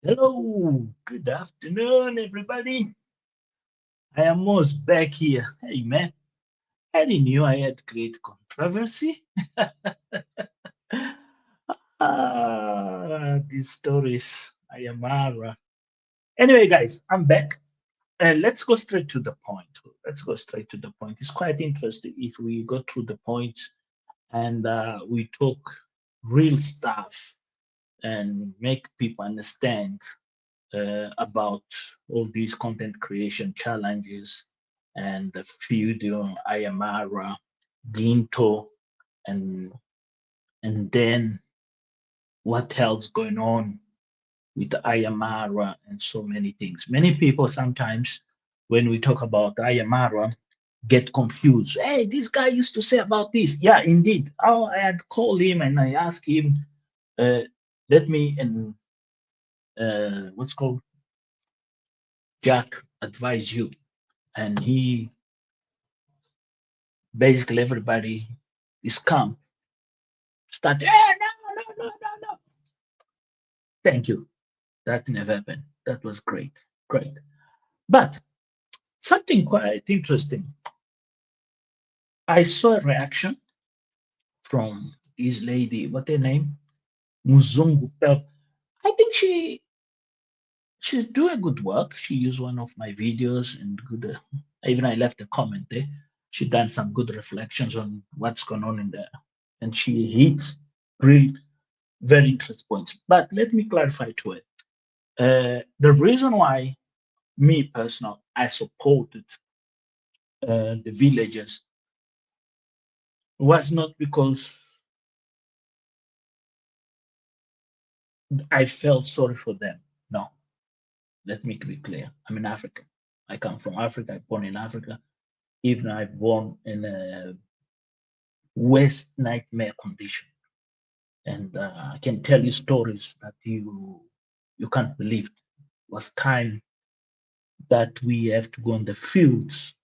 Hello, good afternoon, everybody. I am most back here. Hey, man, I didn't knew I had great controversy. These stories, Iam Marwa. Anyway, guys, I'm back. Let's go straight to the point. Let's go straight to the point. It's quite interesting if we go through the points and we talk real stuff and make people understand about all these content creation challenges and the Fudio, Ayamara, Ginto, and and then what else going on with Ayamara and so many things. Many people sometimes, when we talk about Ayamara, get confused. Hey, this guy used to say about this. Yeah, indeed. Oh, I had called him and I asked him, uh, let me and what's called Jack advise you, and he basically everybody is calm. Start, no. Thank you. That never happened. That was great. Great. But something quite interesting. I saw a reaction from this lady, what her name? Muzungu Pel. I think she's doing good work. She used one of my videos and good even I left a comment there. She done some good reflections on what's going on in there. And she hits real very interesting points. But let me clarify to it. The reason why me personal I supported the villagers was not because I felt sorry for them. No, let me be clear. I'm an African. I come from Africa. I born in Africa. Even I born in a West nightmare condition, and I can tell you stories that you can't believe. It was time that we have to go in the fields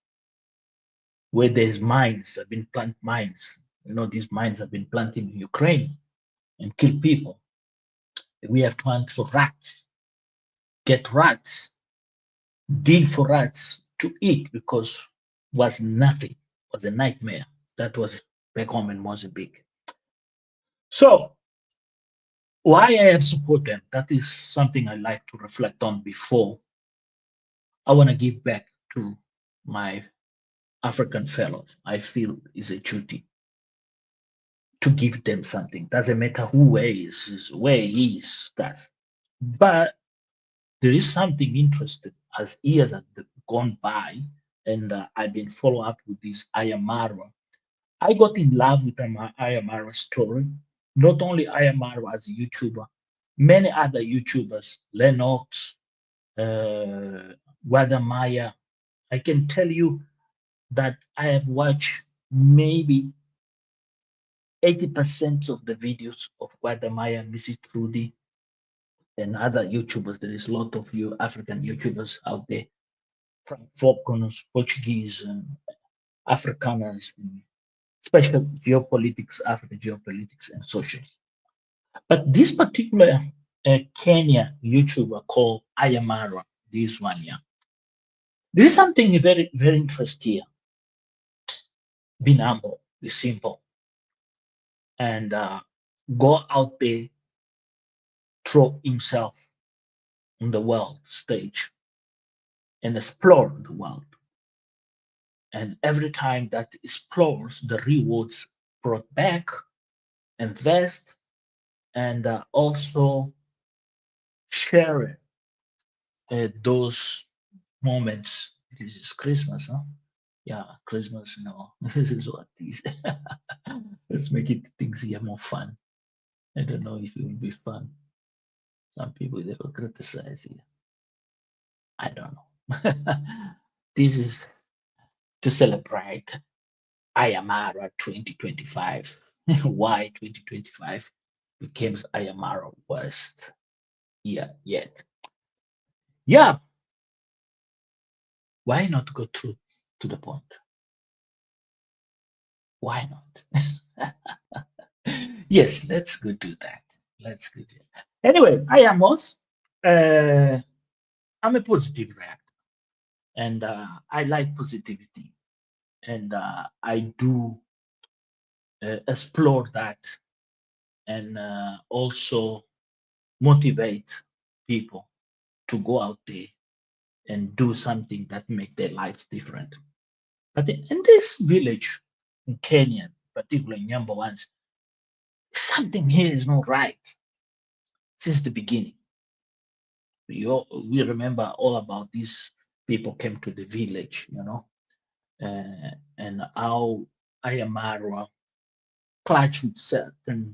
where there's mines, have been plant mines. You know, these mines have been planted in Ukraine and kill people. We have to hunt for rats, get rats, dig for rats to eat because was nothing, was a nightmare. That was back home in Mozambique. So why I have support them, that is something I like to reflect on before I want to give back to my African fellows. I feel is a duty to give them something. Doesn't matter who where he is, does. But there is something interesting as years have gone by, and I've been follow up with this Iam Marwa. I got in love with Iam Marwa story. Not only Iam Marwa as a YouTuber, many other YouTubers, Lennox, uh, Wadamaya. I can tell you that I have watched maybe 80% of the videos of Wadamaya, Mrs. Trudy, and other YouTubers. There is a lot of you African YouTubers out there, Francophones, Portuguese, and Afrikaners, especially geopolitics, Africa geopolitics, and socials. But this particular Kenya YouTuber called Ayamara, this one, yeah, there is something very, very interesting here. Being humble, be simple, and go out there, throw himself on the world stage and explore the world. And every time that explores, the rewards brought back, invest, and also share those moments. This is Christmas, huh? Yeah, Christmas, no. This is what this. Let's make it things here more fun. I don't know if it will be fun. Some people they will criticize here. I don't know. This is to celebrate Ayamara 2025. Why 2025 becomes Ayamara worst year yet? Yeah, why not go through to the point? Why not? Yes, let's go do that. Let's go do it. Anyway, I am Moss. Uh, I'm a positive reactor, and I like positivity, and I do explore that, and also motivate people to go out there and do something that make their lives different. But in this village in Kenya, particularly in Nyamba ones, something here is not right since the beginning. We remember all about these people came to the village, and how Iam Marwa clutched with certain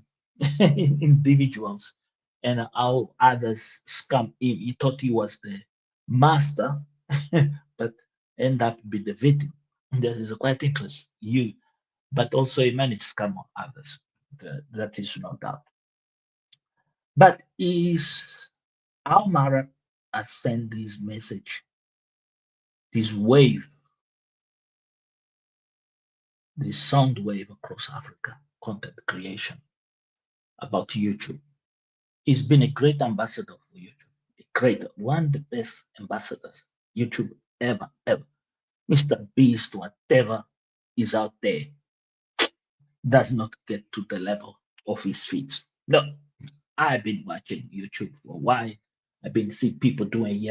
individuals and how others scam him. He thought he was the master, but end up be the victim. That is quite interesting. But also he managed to scam others. That is no doubt. But is Almara has sent this message, this wave, this sound wave across Africa, content creation about YouTube. He's been a great ambassador for YouTube, a great, one of the best ambassadors YouTube ever. Mr. Beast, whatever is out there, does not get to the level of his feet. No, I've been watching YouTube for a while. I've been seeing people doing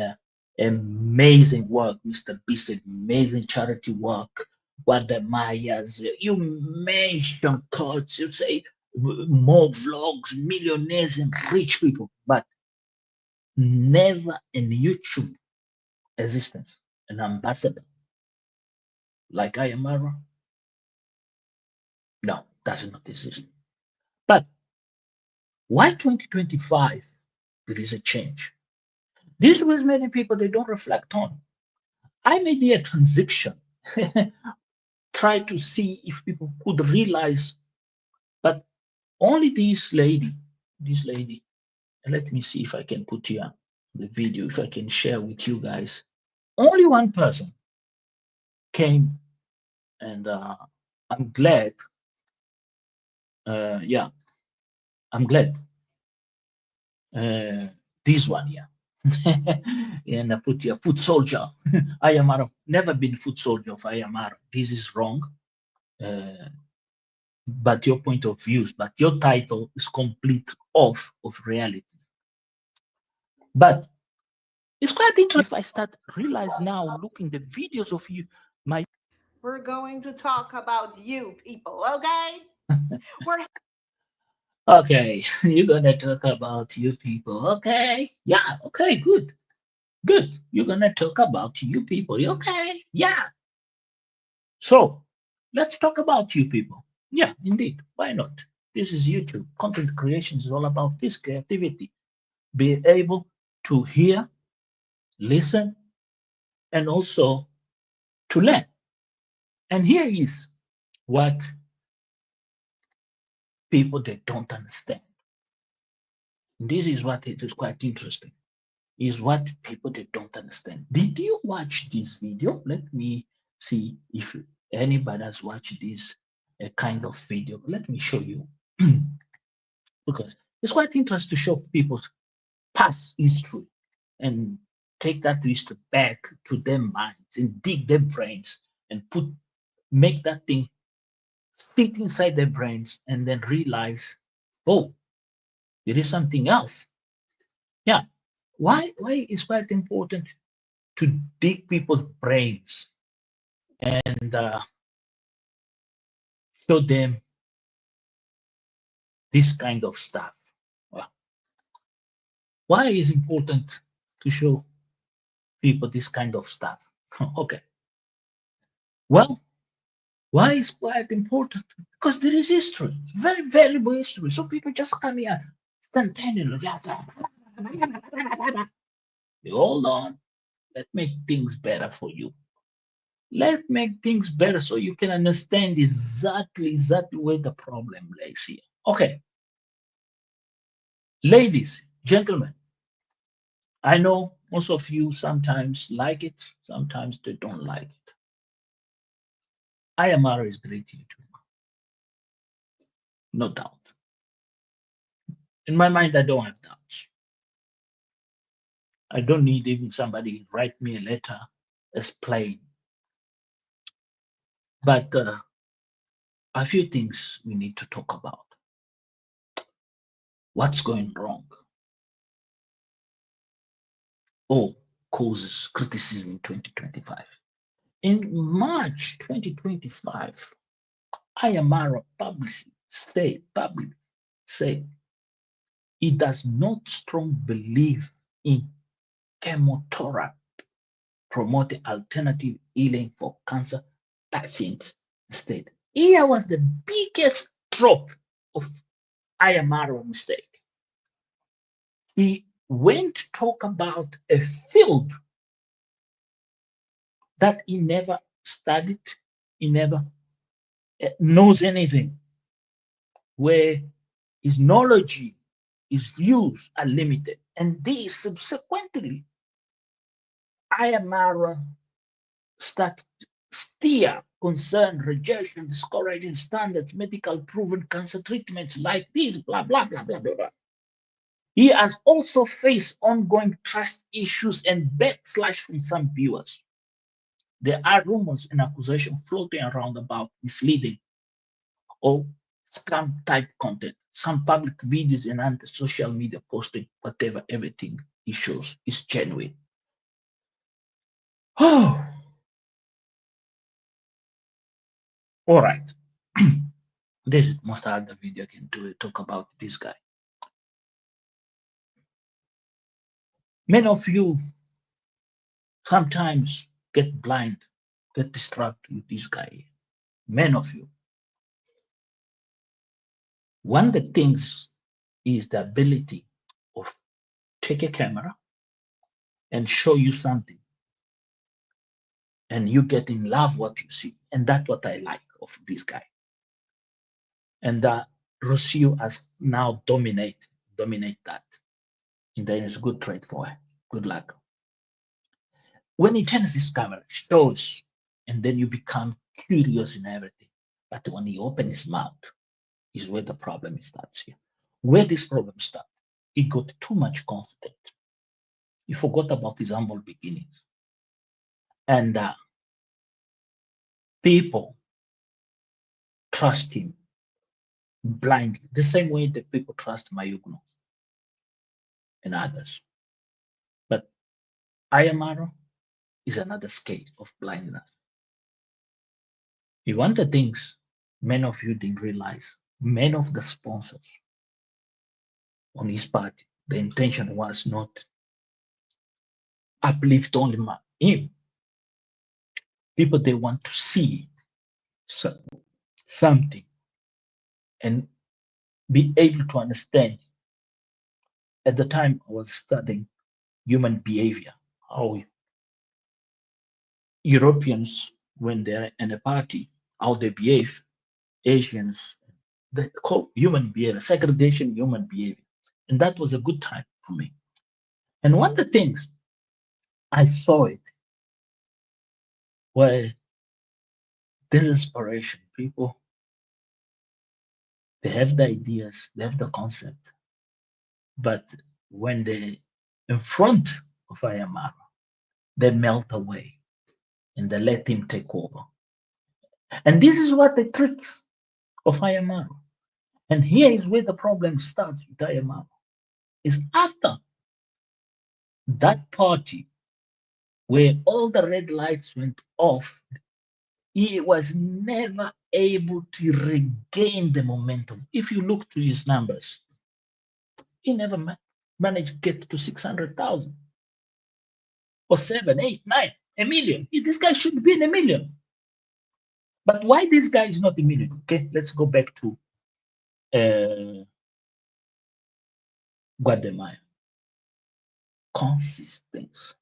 amazing work. Mr. Beast, amazing charity work. What the Mayas, you mention cults, you say more vlogs, millionaires and rich people, but never in YouTube existence an ambassador like I am Marwa. No, does not exist. But why 2025? There is a change. This was many people they don't reflect on. I made a transition, try to see if people could realize, but only this lady, and let me see if I can put here the video, if I can share with you guys. Only one person came, and I'm glad. Yeah, I'm glad. Uh, this one here. And I put here foot soldier. I am never been foot soldier of IMR. This is wrong. Uh, but your point of views, but your title is complete off of reality. But it's quite interesting if I start realize now looking the videos of you, my We're going to talk about you people, okay? We're okay, you're gonna talk about you people, okay? Yeah, okay, good, good. You're gonna talk about you people, okay? Yeah. So let's talk about you people. Yeah, indeed. Why not? This is YouTube. Content creation is all about this creativity. Be able to hear, listen, and also to learn. And here is what people they don't understand. This is what it is quite interesting. Is what people they don't understand. Did you watch this video? Let me see if anybody has watched this kind of video. Let me show you because it's quite interesting to show people's past history and take that history back to their minds and dig their brains and make that thing sit inside their brains and then realize, oh, there is something else. Yeah. Why is quite important to dig people's brains and show them this kind of stuff? Well, why is important to show people this kind of stuff? Okay. Well, why is quite important? Because there is history, very valuable history. So people just come here instantaneously. Hold on. Let's make things better for you. Let's make things better so you can understand exactly where the problem lays here. Okay, ladies, gentlemen, I know most of you sometimes like it, sometimes they don't like it. IMR is great YouTube, no doubt. In my mind, I don't have doubts. I don't need even somebody write me a letter, explain. But a few things we need to talk about. What's going wrong? All causes criticism in 2025. In March 2025, Iam Marwa publicly say he does not strongly believe in chemotherapy promoting alternative healing for cancer patients instead. Here was the biggest drop of Iam Marwa mistake. He went to talk about a field that he never studied, he never knows anything, where his knowledge, his views are limited. And this subsequently, Iam Marwa start steer concern, rejection, discouraging standards, medical proven cancer treatments like this, blah, blah, blah, blah, blah, blah. He has also faced ongoing trust issues and backslash from some viewers. There are rumors and accusations floating around about misleading or scam type content. Some public videos and other social media posting, whatever, everything he shows is genuine. Oh, all right. This is most other video I can do it, talk about this guy. Many of you sometimes get blind, get distracted with this guy. Many of you. One of the things is the ability of take a camera and show you something, and you get in love what you see, and that's what I like of this guy. And Rocio has now dominate that, and then it's good trade for her. Good luck. When he turns his camera, shows, and then you become curious in everything. But when he opens his mouth, is where the problem starts here. Where this problem starts, he got too much confident. He forgot about his humble beginnings. And people trust him blindly, the same way that people trust Mayugno and others. But Iam Marwa is another scale of blindness. One of the things many of you didn't realize, many of the sponsors on his part, the intention was not uplift only him. People, they want to see something and be able to understand. At the time, I was studying human behavior, how Europeans, when they're in a party, how they behave, Asians, they call human behavior, segregation, human behavior. And that was a good time for me. And one of the things I saw it where this inspiration, people, they have the ideas, they have the concept, but when they in front of Iam Marwa, they melt away and they let him take over. And this is what the tricks of Iam Marwa. And here is where the problem starts with Iam Marwa. Is after that party where all the red lights went off, he was never able to regain the momentum. If you look to his numbers, he never managed to get to 600,000 or 7, 8, 9, a million. This guy should be in a million. But why this guy is not a million? Okay, let's go back to Guatemala. Consistency.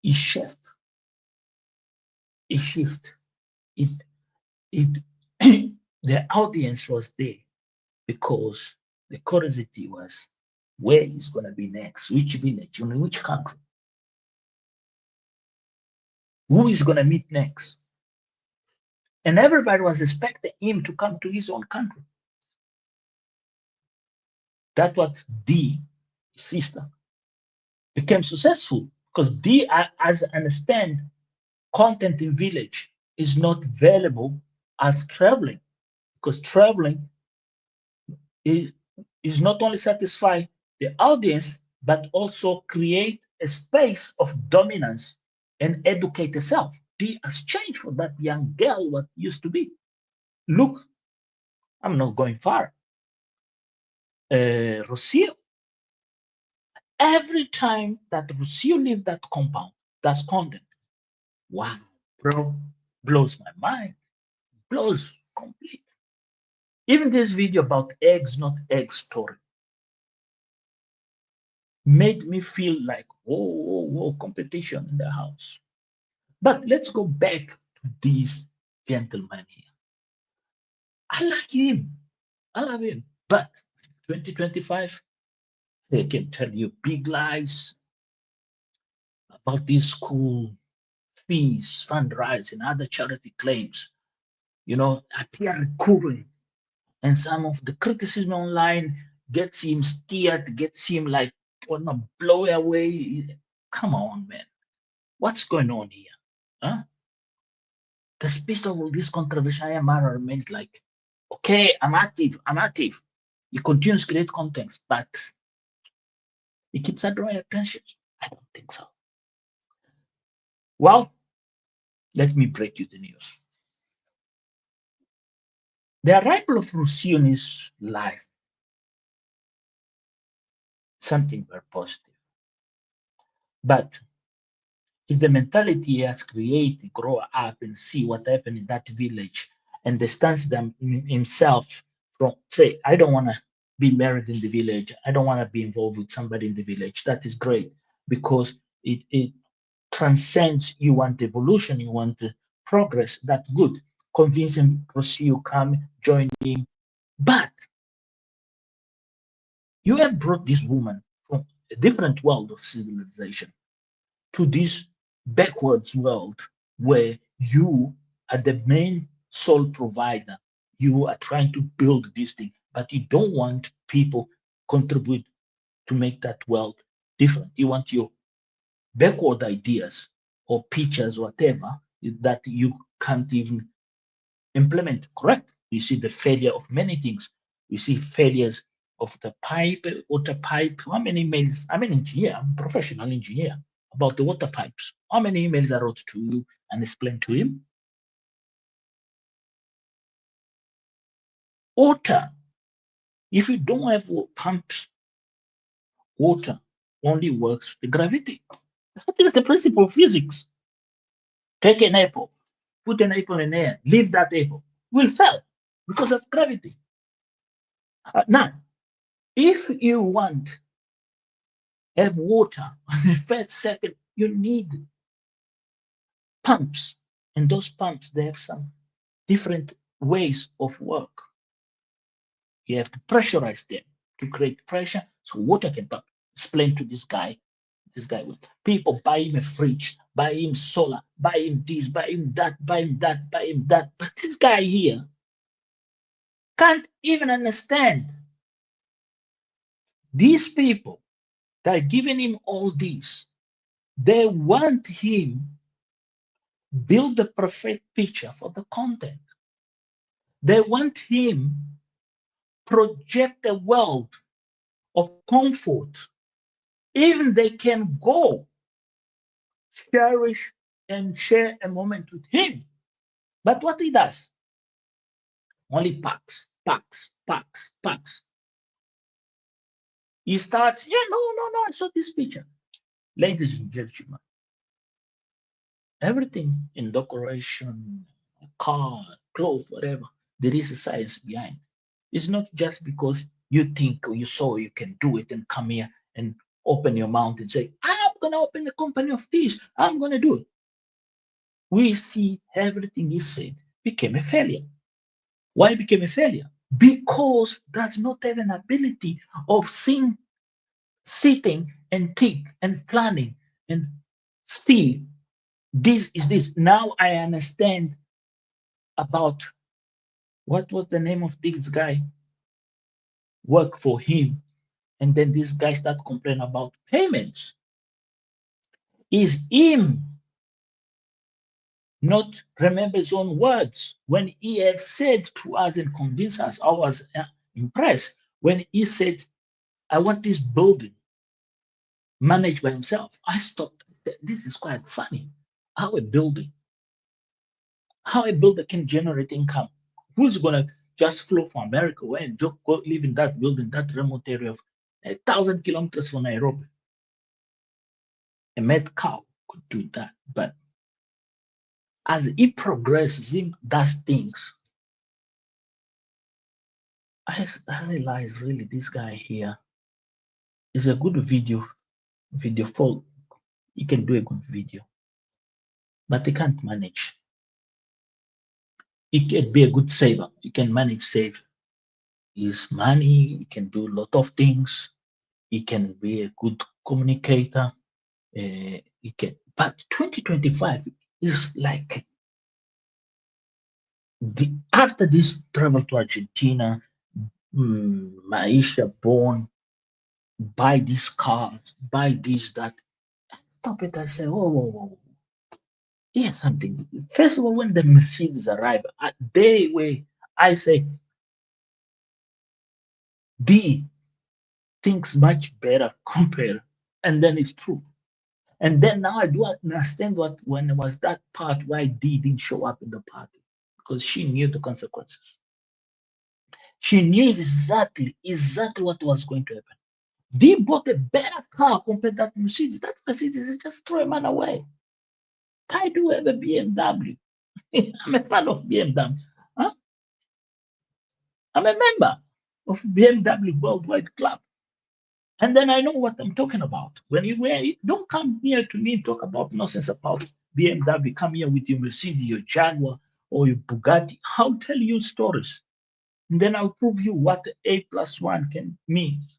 He shift. He shift. It the audience was there because the curiosity was where he's gonna be next, which village, in which country, who is gonna meet next. And everybody was expecting him to come to his own country. That's what the sister became successful because they, as I understand, content in village is not valuable as traveling, because traveling is, is not only satisfy the audience but also create a space of dominance and educate yourself. She has changed for that young girl what used to be. Look, I'm not going far. Rocio, every time that Rocio leave that compound, that's content. Wow, bro, blows my mind, blows complete. Even this video about eggs, not egg story, made me feel like, whoa, whoa, whoa, competition in the house. But let's go back to this gentleman here. I like him. I love him. But 2025, they can tell you big lies about these school fees, fundraising, other charity claims, appear recurring. And some of the criticism online gets him steered, gets him like, wanna blow away. Come on, man. What's going on here? Huh? The speed of all this controversy, Iam Marwa remains like, okay, I'm active. He continues to create content, but he keeps drawing attention. I don't think so. Well, let me break you the news. The arrival of Rousseau in his life, something very positive. But if the mentality he has created, grow up and see what happened in that village and distance them himself from, say, I don't want to be married in the village. I don't want to be involved with somebody in the village. That is great because it transcends. You want evolution, you want progress. That's good. Convince him, pursue, come, join him. But you have brought this woman from a different world of civilization to this backwards world where you are the main sole provider. You are trying to build this thing, but you don't want people contribute to make that world different. You want your backward ideas or pictures, whatever, that you can't even implement. Correct? You see the failure of many things. You see failures of the pipe, water pipe. How many emails? I'm an engineer, I'm a professional engineer about the water pipes. How many emails I wrote to you and explained to him? Water. If you don't have pumps, water only works with gravity. That is the principle of physics. Take an apple, put an apple in air, leave that apple, will fall because of gravity. Now, if you want have water on the first second, you need pumps, and those pumps they have some different ways of work. You have to pressurize them to create pressure so water can pump. Explain to this guy. This guy with people buy him a fridge, buy him solar, buy him this, buy him that, buy him that, buy him that. But this guy here can't even understand. These people that are giving him all this, they want him build the perfect picture for the content. They want him project a world of comfort. Even they can go cherish and share a moment with him. But what he does, only packs, packs, packs, packs. He starts, yeah, no, no, no, I saw this picture. Ladies and gentlemen, everything in decoration, car, clothes, whatever, there is a science behind. It's not just because you think or you saw you can do it and come here and open your mouth and say, I'm going to open a company of this, I'm going to do it. We see everything he said became a failure. Why it became a failure? Because does not have an ability of sitting and think and planning and see this is this. Now I understand about what was the name of this guy work for him, and then this guy start complaining about payments. is him not remember his own words when he had said to us and convinced us. I was impressed when he said, I want this building managed by himself. I stopped. This is quite funny. How a building, how a builder can generate income. Who's gonna just flow from America and just go live in that building, that remote area of 1,000 kilometers from Nairobi? A mad cow could do that. But as he progresses, he does things. I realize really this guy here is a good video folk. He can do a good video, but he can't manage. He can be a good saver. He can manage save his money. He can do a lot of things. He can be a good communicator. He can, but 2025 is like after this travel to Argentina, Maisha born, buy this car, buy this, that. Stop it. I say, whoa. Here's something. First of all, when the Mercedes arrive, they were, I say, D thinks much better compared, and then it's true. And then now I do understand what when it was that part why D didn't show up in the party because she knew the consequences. She knew exactly what was going to happen. D bought a better car compared to that Mercedes. That Mercedes is just throw a man away. I do have a BMW. I'm a fan of BMW. Huh? I'm a member of BMW Worldwide Club. And then I know what I'm talking about. When you don't come here to me and talk about nonsense about BMW, come here with your Mercedes, your Jaguar, or your Bugatti. I'll tell you stories. And then I'll prove you what A plus one can means.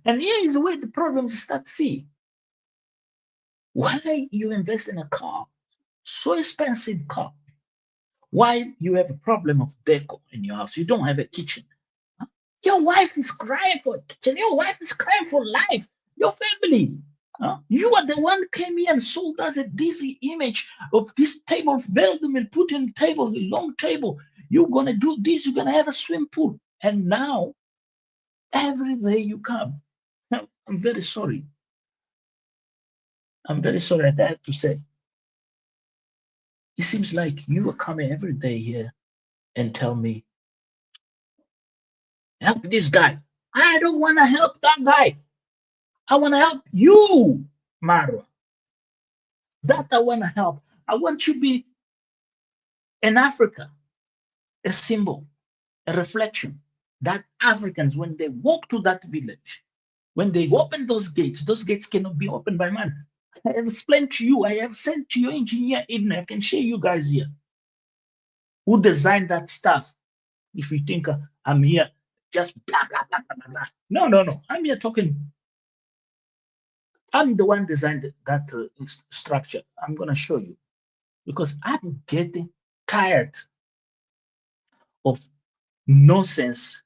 And here is where the problems start to see. Why you invest in a car, so expensive car, why you have a problem of decor in your house, you don't have a kitchen. Your wife is crying for a kitchen. Your wife is crying for life. Your family. You are the one came here and sold us a dizzy image of this table, Veldemir put in table, a long table. You're gonna do this. You're gonna have a swim pool. And now, every day you come. I'm very sorry. I'm very sorry that I have to say. It seems like you are coming every day here and tell me, help this guy. I don't want to help that guy. I want to help you, Marwa. That I want to help. I want you to be in Africa, a symbol, a reflection that Africans, when they walk to that village, when they open those gates cannot be opened by man. I have explained to you, I have sent to your engineer, even I can share you guys here who designed that stuff. If you think I'm here just blah, blah, blah, blah, blah, blah. No. I'm here talking. I'm the one designed that structure. I'm going to show you because I'm getting tired of nonsense.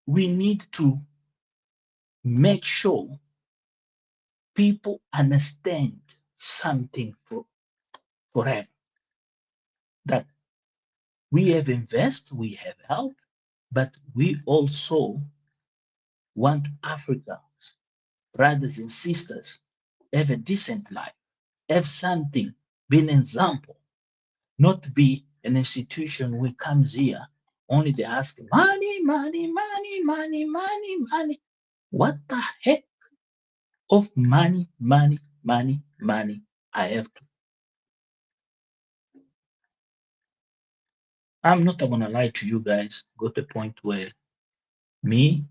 We need to make sure people understand something forever. That we have invest, we have help, but we also want Africa, brothers and sisters, have a decent life, have something, be an example, not be an institution who comes here only they ask money, money, money, money, money, money. What the heck of money, money, money, money I have to? I'm not gonna lie to you guys. Got the point where me,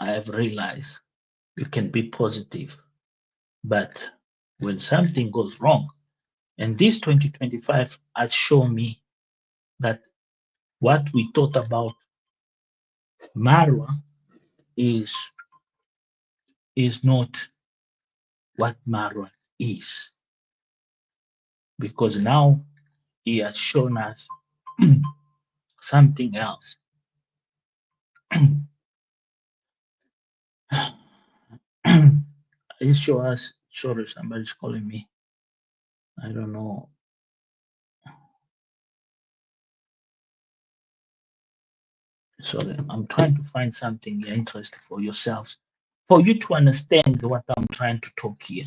I have realized you can be positive, but when something goes wrong, and this 2025 has shown me that what we thought about Marwa is not what Marwa is, because now he has shown us something else. It show us. Sorry, somebody's calling me. I don't know. Sorry, I'm trying to find something interesting for yourselves, for you to understand what I'm trying to talk here.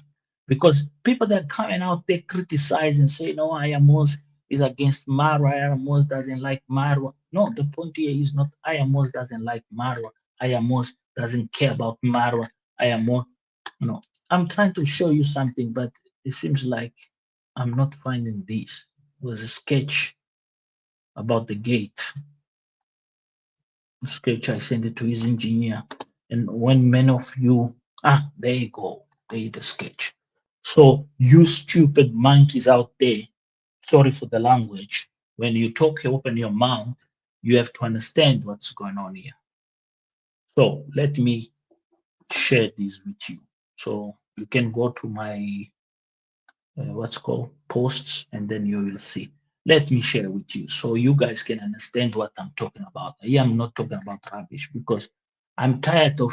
Because people that are coming out, they criticize and say, no, Ayamos is against Marwa, Ayamos doesn't like Marwa. No, the point here is not Ayamos doesn't like Marwa, Ayamos doesn't care about Marwa, Ayamos, no. I'm trying to show you something, but it seems like I'm not finding this. It was a sketch about the gate. Sketch, I sent it to his engineer. And when many of you, there you go, there the sketch. So you stupid monkeys out there, sorry for the language, when you talk, you open your mouth, you have to understand what's going on here. So let me share this with you. So you can go to my what's called posts, and then you will see. Let me share with you so you guys can understand what I'm talking about. I am not talking about rubbish because I'm tired of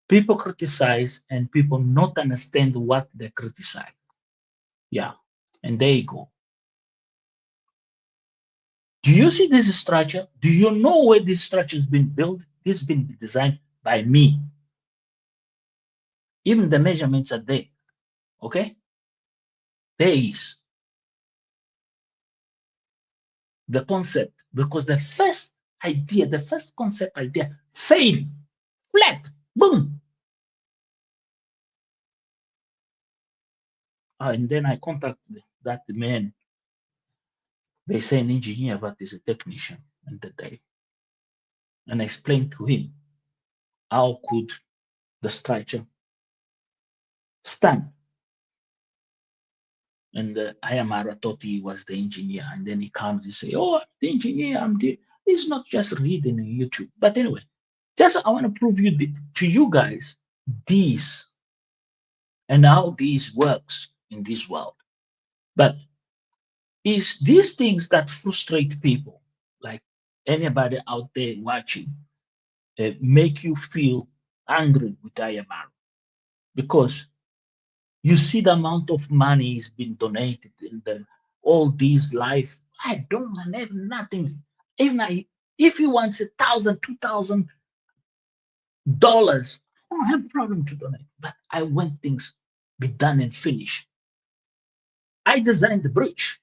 people criticize and people not understand what they criticize. Yeah, and there you go. Do you see this structure? Do you know where this structure has been built? This has been designed by me. Even the measurements are there. Okay? There is the concept, because the first idea, the first concept idea failed, flat, boom. And then I contacted that man. They say an engineer, but he's a technician in the day. And I explained to him how could the structure stand. And Iam Marwa thought he was the engineer. And then he comes and say, oh, I'm the engineer. He's not just reading on YouTube. But anyway, just I want to prove you to you guys this and how this works in this world. But it's these things that frustrate people, like anybody out there watching, make you feel angry with Iam Marwa because you see the amount of money is being donated in all these life. I don't have nothing. Even if he wants $1,000, $2,000, I don't have a problem to donate. But I want things be done and finished. I designed the bridge.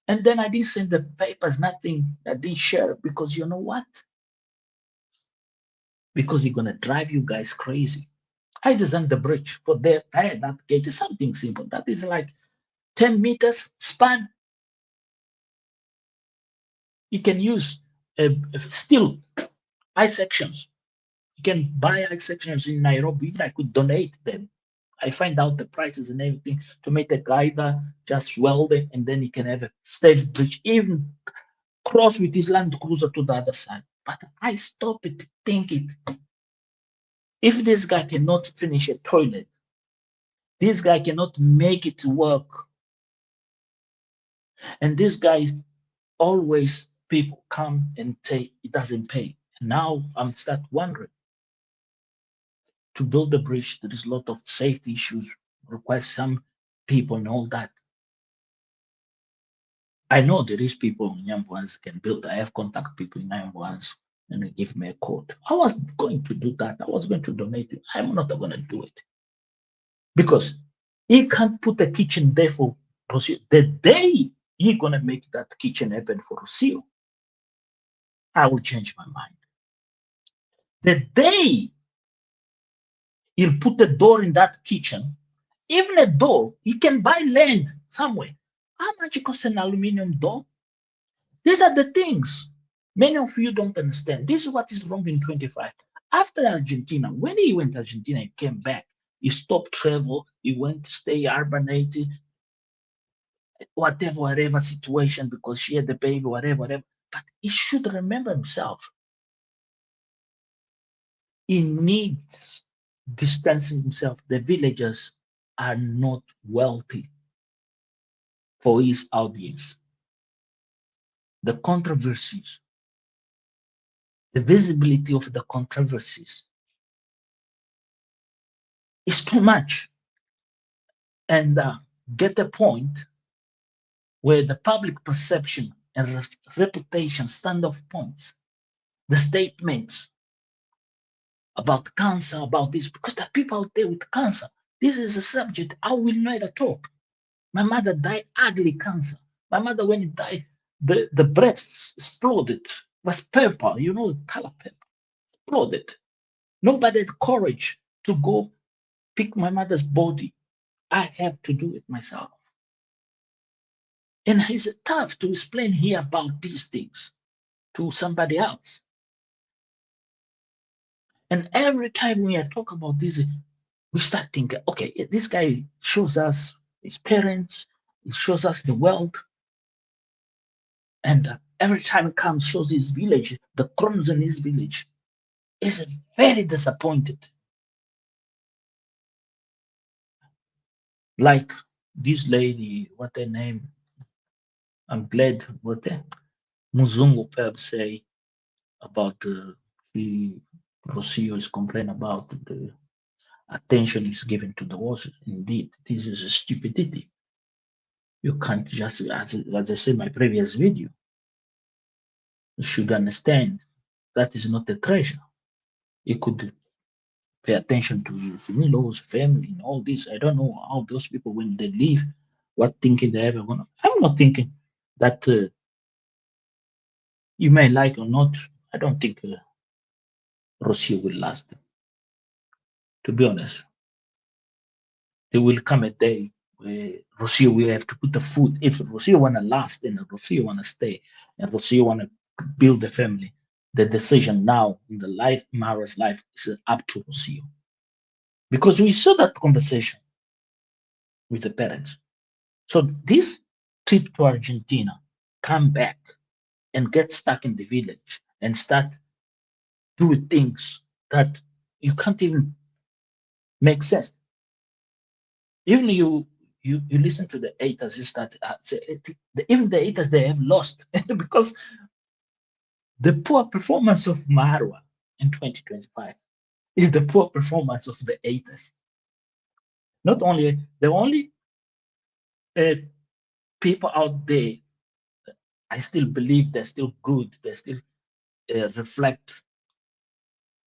And then I didn't send the papers, nothing. I didn't share because you know what? Because he's gonna drive you guys crazy. I designed the bridge for that gate is something simple. That is like 10 meters span. You can use steel eye sections. You can buy eye sections in Nairobi. Even I could donate them. I find out the prices and everything to make the guy just weld it, and then he can have a safe bridge, even cross with his Land Cruiser to the other side. But I stop it, think it. If this guy cannot finish a toilet, this guy cannot make it work, and this guy always people come and say it doesn't pay. Now I'm start wondering. To build the bridge, there is a lot of safety issues, requires some people and all that. I know there is people in Yambuans can build. I have contact people in Yambuans and they give me a quote. I was going to do that. I was going to donate it. I'm not going to do it because he can't put a kitchen there for Rocio. The day he's going to make that kitchen happen for Rocio, I will change my mind. The day he'll put a door in that kitchen, even a door, you can buy land somewhere. How much costs an aluminum door? These are the things many of you don't understand. This is what is wrong in 25. After Argentina, when he went to Argentina, he came back. He stopped travel. He went to stay urbanate, whatever situation, because she had the baby, whatever. But he should remember himself. He needs distancing himself. The villagers are not wealthy for his audience. The controversies, the visibility of the controversies It's too much. And get a point where the public perception and reputation stand off points. The statements about cancer, about this, because there are people out there with cancer. This is a subject I will never talk. My mother died ugly cancer. My mother, when it died, the breasts exploded. It was purple, you know, color purple, exploded. Nobody had courage to go pick my mother's body. I have to do it myself. And it's tough to explain here about these things to somebody else. And every time we talk about this, we start thinking, okay, this guy shows us his parents, he shows us the world, and every time he comes, shows his village, the crumbs in his village, is very disappointed. Like this lady, what her name? I'm glad what Muzungu Pep say about the Rocio is complaining about the attention is given to the horses. Indeed, this is a stupidity. You can't just, as I said in my previous video, you should understand that is not a treasure. You could pay attention to his in-laws, family, and all this. I don't know how those people, when they leave, what thinking they're ever gonna. I'm not thinking that you may like or not. I don't think Rocio will last. To be honest, there will come a day where Rocio will have to put the food. If Rocio wanna last and Rocio wanna stay and Rocio wanna build a family, the decision now in the life Mara's life is up to Rocio. Because we saw that conversation with the parents. So this trip to Argentina, come back and get stuck in the village and start doing things that you can't even make sense. Even you listen to the haters, you start say, even the haters they have lost because the poor performance of Marwa in 2025 is the poor performance of the haters. Not only the only uh, people out there, I still believe they're still good. They still reflect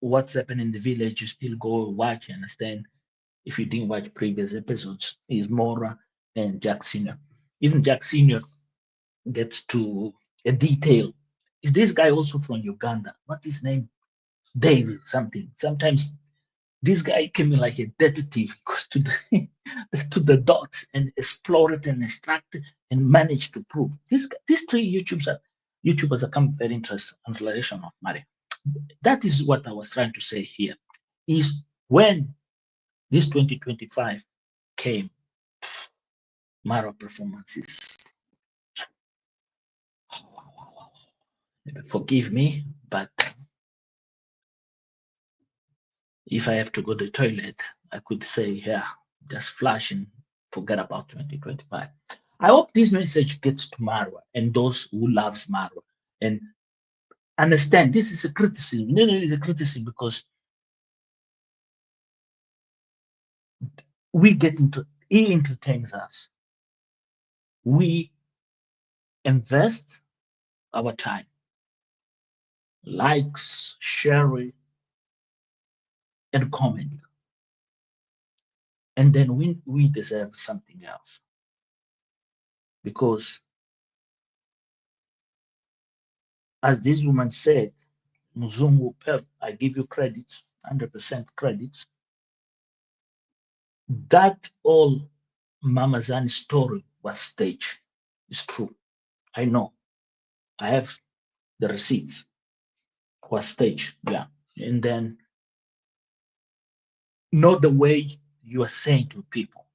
what's happening in the village. You still go watch, you understand. If you didn't watch previous episodes, is Mora and Jack Senior. Even Jack Senior gets to a detail. Is this guy also from Uganda? What is his name? David something. Sometimes this guy came in like a detective, goes to the to the dots and explore it and extract it and manage to prove. These three YouTubers are come very interested in relation of Mario. That is what I was trying to say here. Is when this 2025 came, Mara performances. Forgive me, but if I have to go to the toilet, I could say, yeah, just flash and forget about 2025. I hope this message gets to Marwa and those who loves Marwa and understand this is a criticism. No, no, it's a criticism because we get into he entertains us. We invest our time, likes, share it, and comment. And then we deserve something else. Because as this woman said, Muzungu Pep, I give you credit, 100% credit. That all Mama Zani's story was staged. It's true. I know. I have the receipts. Was staged, yeah. And then not the way you are saying to people.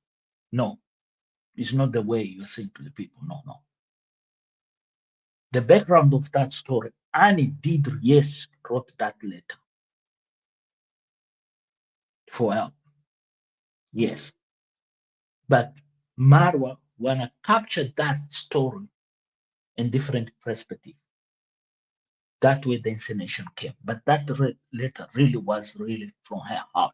No, it's not the way you are saying to the people. No, no. The background of that story, Annie did, yes, wrote that letter for help. Yes. But Marwa wanna capture that story in different perspective. That way the insinuation came. But that letter really was really from her heart.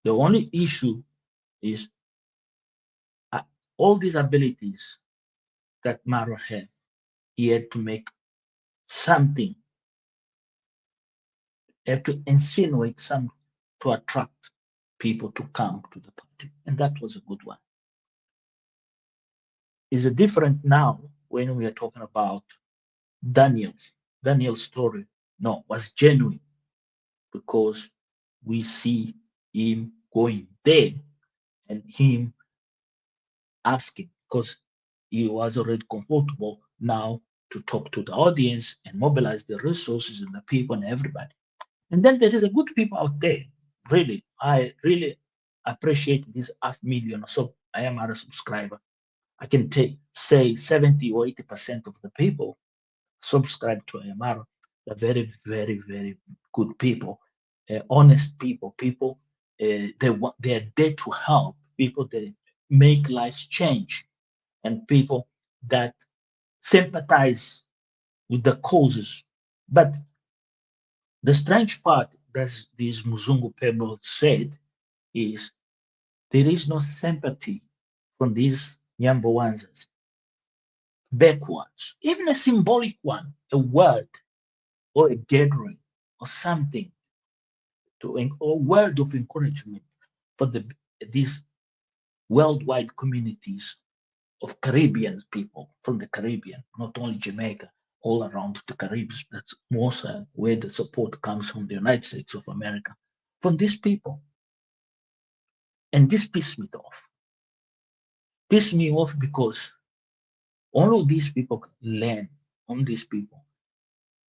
The only issue is uh, all these abilities that Marwa had, he had to make something, have to insinuate some to attract people to come to the party. And that was a good one. Is it different now when we are talking about Daniel? Daniel's story, no, was genuine because we see him going there and him asking because he was already comfortable now to talk to the audience and mobilize the resources and the people and everybody. And then there is a good people out there. Really, I really appreciate this 500,000 or so. I am a subscriber. I can say 70 or 80% of the people subscribe to Ayamaro. They're very, very, very good people, honest people. People they are there to help. People that make lives change, and people that sympathize with the causes. But the strange part that this Muzungu people said is there is no sympathy from these Nyambowanzas backwards, even a symbolic one, a word or a gathering or something or word of encouragement for these worldwide communities of Caribbean people from the Caribbean, not only Jamaica, all around the Caribbean. That's most where the support comes from the United States of America, from these people. And this pissed me off. Pissed me off because all of these people learn on these people.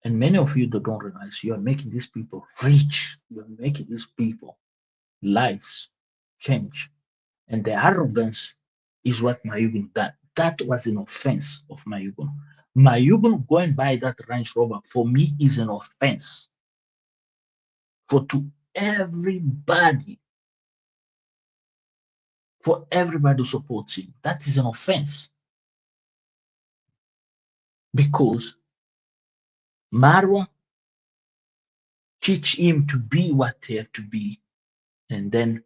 And many of you that don't realize you are making these people rich. You're making these people lives change. And the arrogance is what Mayugun done. That was an offense of Mayugun. Mayugun going by that Range Rover for me is an offense. For to everybody, for everybody who supports him, that is an offense. Because Marwa teach him to be what they have to be, and then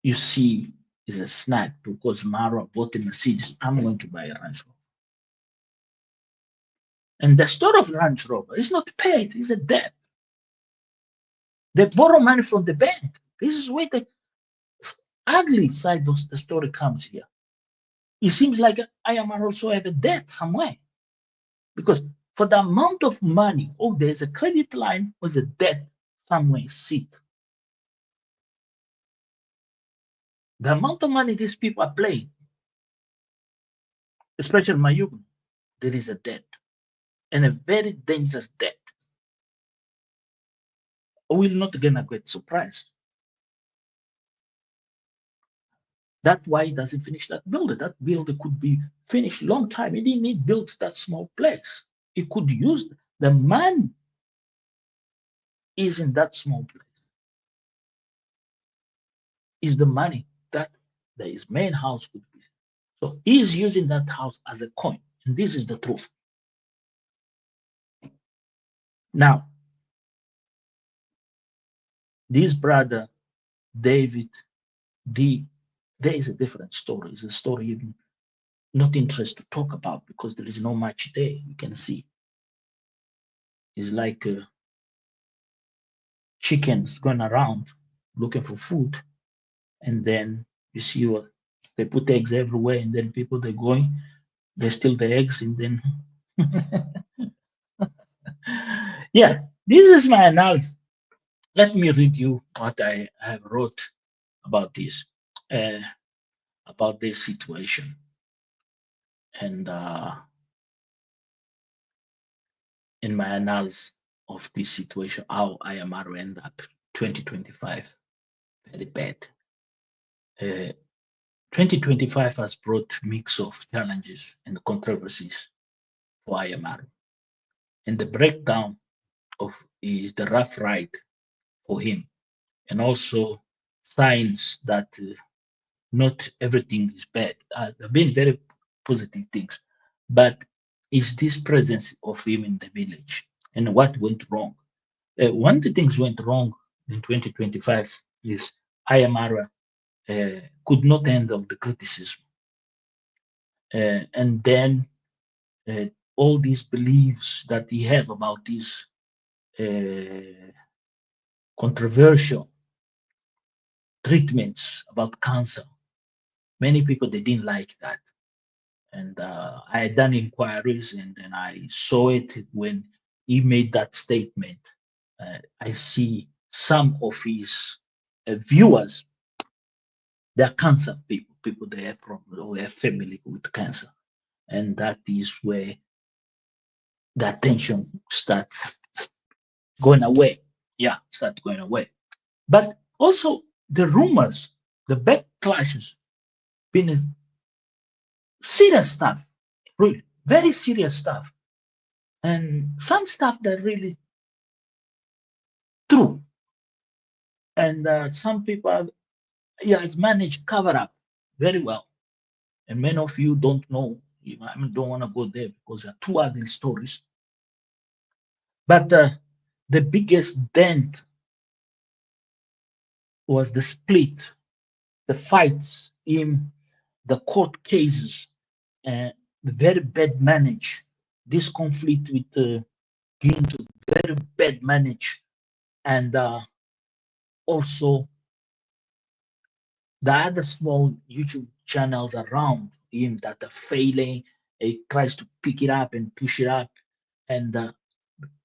you see is a snack because Marwa bought a Mercedes. I'm going to buy a Range Rover. And the story of Range Rover is not paid, it's a debt. They borrow money from the bank. This is where the ugly side of the story comes here. It seems like I am also have a debt somewhere. Because for the amount of money, oh, there's a credit line with a debt somewhere sit. The amount of money these people are playing, especially Mayugun, there is a debt. And a very dangerous debt. We're not gonna get surprised. That's why he doesn't finish that building. That building could be finished long time. He didn't need build that small place. He could use the money is in that small place. Is the money that his main house could be. So he's using that house as a coin. And this is the truth. Now, this brother, David D, there is a different story. It's a story even not interested to talk about because there is no much there. You can see. It's like chickens going around looking for food. And then you see what they put eggs everywhere, and then people they're going, they steal the eggs, and then yeah, this is my analysis. Let me read you what I have wrote about this, uh, about this situation, and in my analysis of this situation, how Iam Marwa end up 2025 very bad. 2025 has brought mix of challenges and controversies for Iam Marwa, and the breakdown of is the rough ride for him, and also signs that not everything is bad. There have been very positive things, but it's this presence of him in the village and what went wrong. One of the things went wrong in 2025 is Iam Marwa could not handle the criticism. And then uh, all these beliefs that he have about this controversial treatments about cancer, many people they didn't like that. And I had done inquiries, and then I saw it when he made that statement. I see some of his viewers, they're cancer people, people they have problems or have family with cancer, and that is where the attention starts going away. Yeah, start going away. But also the rumors, the backlashes, been serious stuff, really very serious stuff, and some stuff that really true. And some people, he has managed cover up very well. And many of you don't know. I mean, don't want to go there because there are two ugly stories. But the biggest dent was the split, the fights in the court cases, and the very bad manage. This conflict with Ginto, very bad manage, and also the other small YouTube channels around him that are failing. He tries to pick it up and push it up, and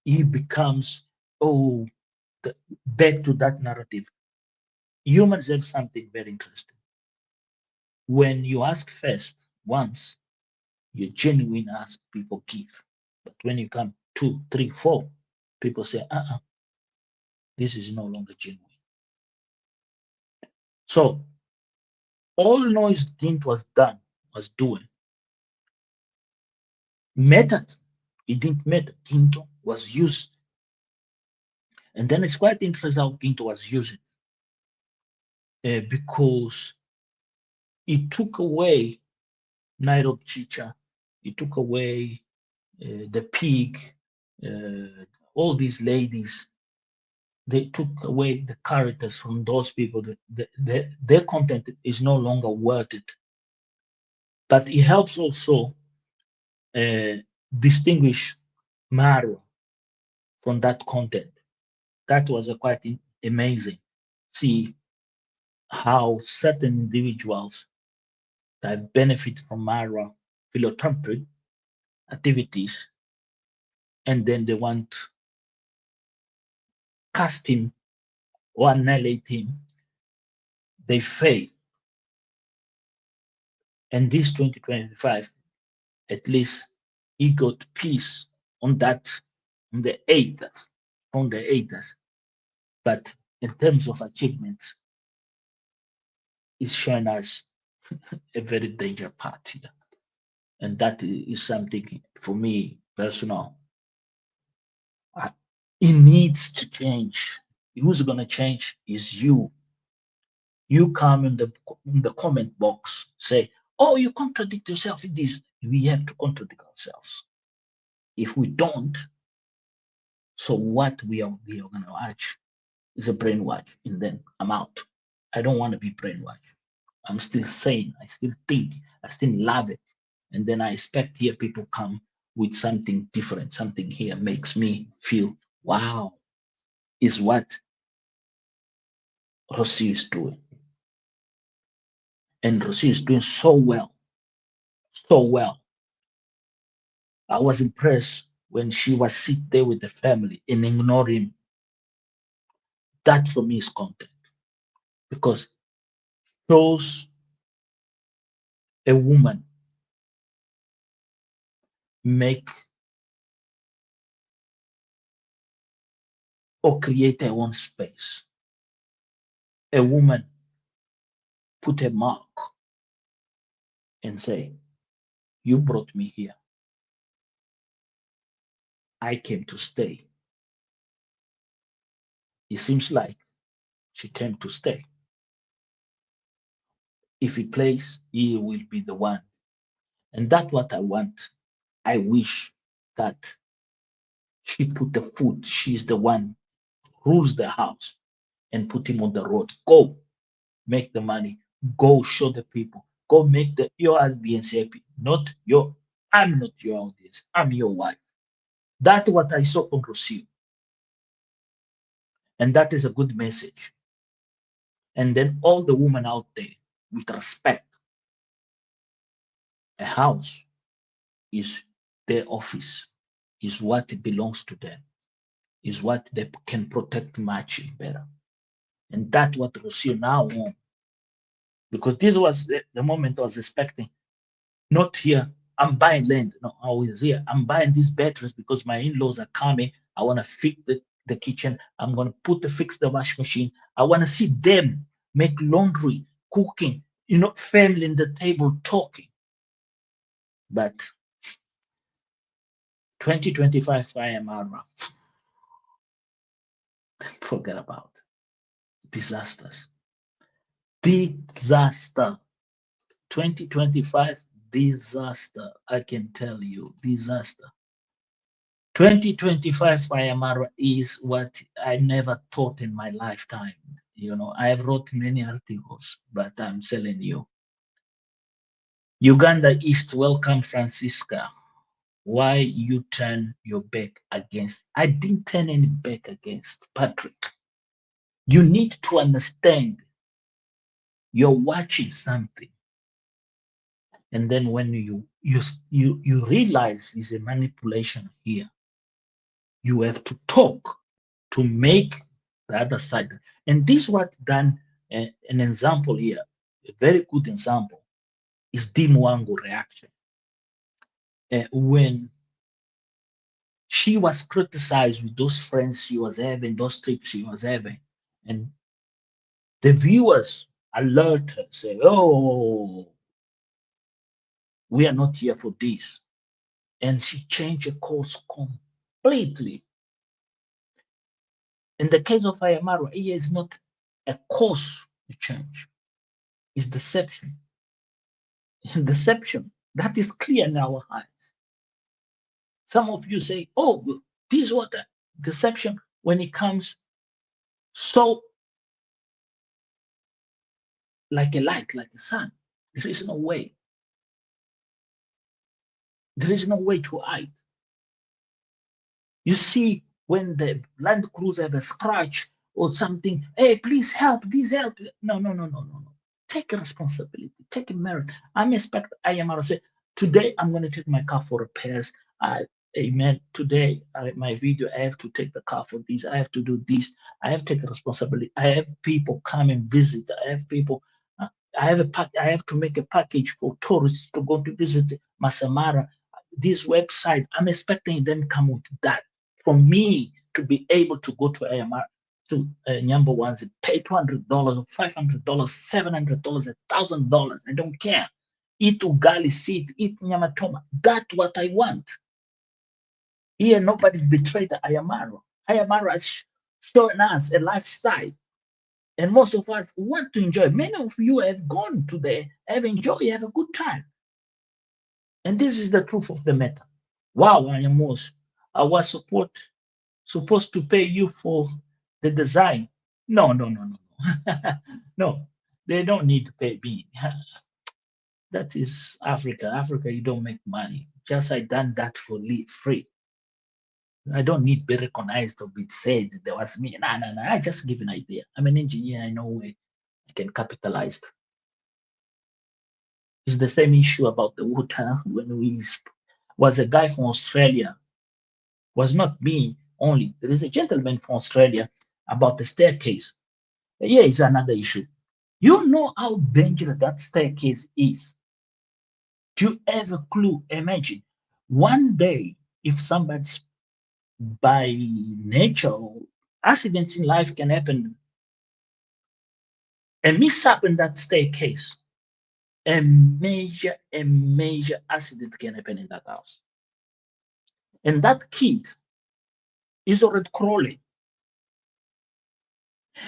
he becomes oh the, back to that narrative. Humans have something very interesting. When you ask first once, you genuine ask, people give. But when you come two, three, four, people say, this is no longer genuine. So all noise Gint was doing mattered. It didn't matter. Ginto was used. And then it's quite interesting how Ginto was used because it took away Nairobi Chicha, it took away the pig, all these ladies. They took away the characters from those people. Their content is no longer worth it. But it helps also distinguish Marwa from that content. That was quite amazing. See how certain individuals that benefit from Marwa philanthropic activities, and then they want to cast him or annihilate him, they fail. And this 2025, at least he got peace on that, on the haters, on the haters. But in terms of achievements, it's showing us a very dangerous part here. And that is something for me personal. It needs to change. Who's going to change is you. You come in the comment box, say, oh, you contradict yourself in this. We have to contradict ourselves. If we don't, so what we are going to watch is a brainwash, and then I'm out. I don't want to be brainwashed. I'm still sane. I still think. I still love it. And then I expect here people come with something different. Something here makes me feel, wow, is what Rossi is doing. And Rossi is doing so well. So well. I was impressed when she was sit there with the family and ignore him. That for me is content because shows a woman make or create her own space. A woman put a mark and say, you brought me here. I came to stay. It seems like she came to stay. If he plays, he will be the one. And that's what I want. I wish that she put the foot, she's the one, rules the house, and put him on the road. Go. make the money, go show the people, go make your audience happy. Not your, I'm not your audience, I'm your wife. That's what I saw on Rocio. And that is a good message. And then all the women out there with respect, a house is their office, is what belongs to them, is what they can protect much better. And that's what Rocio now wants. Because this was the moment I was expecting. Not here, I'm buying land. No, I was here. I'm buying these batteries because my in-laws are coming. I want to fix the kitchen. I'm gonna fix the wash machine. I want to see them make laundry, cooking, family in the table talking. But 2025 Iam Marwa, forget about disasters. Disaster. 2025 disaster. I can tell you, disaster. 2025 Iam Marwa is what I never thought in my lifetime. I have wrote many articles, but I'm telling you, Uganda East, welcome Francisca. Why you turn your back against? I didn't turn any back against Patrick. You need to understand you're watching something. And then when you realize it's a manipulation here, you have to talk to make the other side. And this what done an example here, a very good example, is Dimwango reaction. When she was criticized with those friends she was having, those trips she was having, and the viewers alert her, say, oh, we are not here for this. And she changed her course completely. In the case of Iam Marwa, it is not a course change, it's deception. Deception. That is clear in our eyes. Some of you say, oh, this is what deception when it comes so like a light, like the sun. There is no way. There is no way to hide. You see, when the Land Cruiser have a scratch or something, hey, please help, please help. No, no, no, no, no, no. Take responsibility, take merit. I'm expect Iam Marwa say, today I'm going to take my car for repairs. Amen. Today, my video, I have to take the car for this. I have to do this. I have to take responsibility. I have people come and visit. I have people. I have I have to make a package for tourists to go to visit Masamara. This website, I'm expecting them come with that for me to be able to go to AMR to number ones and pay $200, $500, $700, $1,000. I don't care. Eat ugali, sit, eat nyamatoma. That's what I want. Here, nobody's betrayed Iam Marwa. Iam Marwa is showing us a lifestyle. And most of us want to enjoy. Many of you have gone to there, have enjoyed, have a good time. And this is the truth of the matter. Wow, I was supposed to pay you for the design. No, no, no, no, no. No, they don't need to pay me. That is Africa. Africa, you don't make money. Just I done that for free. I don't need to be recognized or be said there was me. No, no, no. I just give an idea. I'm an engineer. I know where I can capitalize. It's the same issue about the water when we was a guy from Australia. Was not me only. There is a gentleman from Australia about the staircase. Here is another issue. You know how dangerous that staircase is. Do you have a clue? Imagine one day if somebody's by nature or accidents in life can happen, a mishap in that staircase, a major accident can happen in that house. And that kid is already crawling.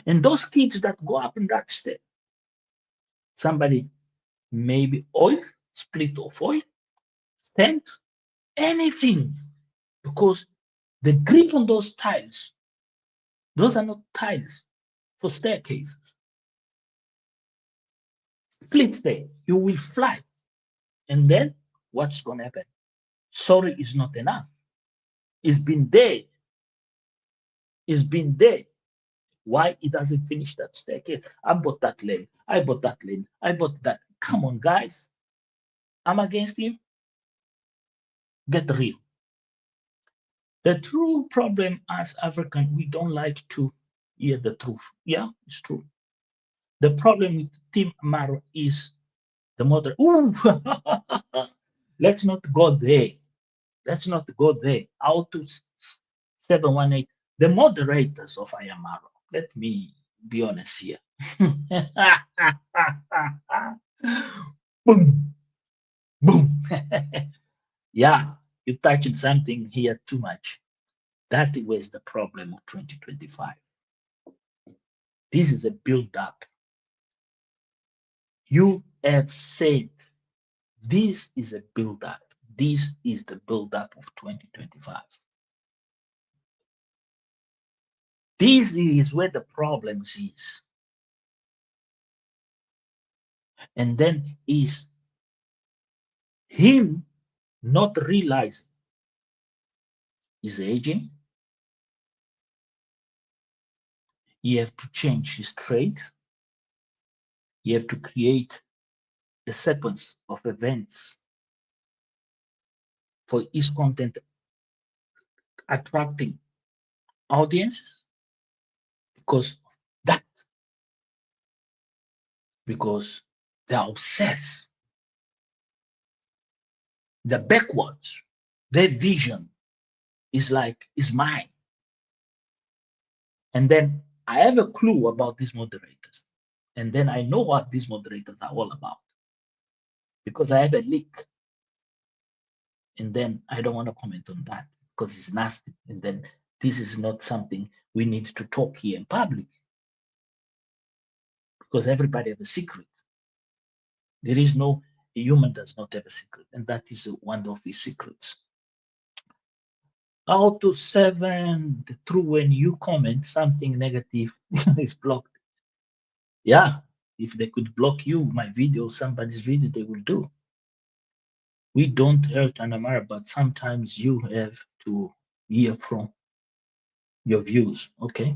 And those kids that go up in that stair, somebody maybe oil, split of oil, stent, anything. Because the grip on those tiles, those are not tiles for staircases. fleet day, you will fly. And then what's going to happen? Sorry is not enough. It's been there. It's been there. Why it doesn't finish that staircase? I bought that lane. I bought that lane. I bought that. Come on, guys. I'm against him. Get real. The true problem as African, we don't like to hear the truth. Yeah, it's true. The problem with Tim Amaro is the mother. Ooh, let's not go there. Let's not go there. Out to 718. The moderators of Iam Marwa. Let me be honest here. Boom, boom. Yeah, you touched something here too much. That was the problem of 2025. This is a build up. You have said this is a build up. This is the build up of 2025. This is where the problems is. And then is him not realizing he's aging. You have to change his trade. You have to create a sequence of events for his content attracting audience because of that. Because they're obsessed. They're backwards. Their vision is like, is mine. And then I have a clue about these moderators. And then I know what these moderators are all about. Because I have a leak. And then I don't want to comment on that because it's nasty. And then this is not something we need to talk here in public. Because everybody has a secret. There is no, a human does not have a secret. And that is one of his secrets. Out to 7, the true when you comment something negative is blocked. Yeah, if they could block you, my video, somebody's video, they will do. We don't hurt Anamara, but sometimes you have to hear from your views. Okay.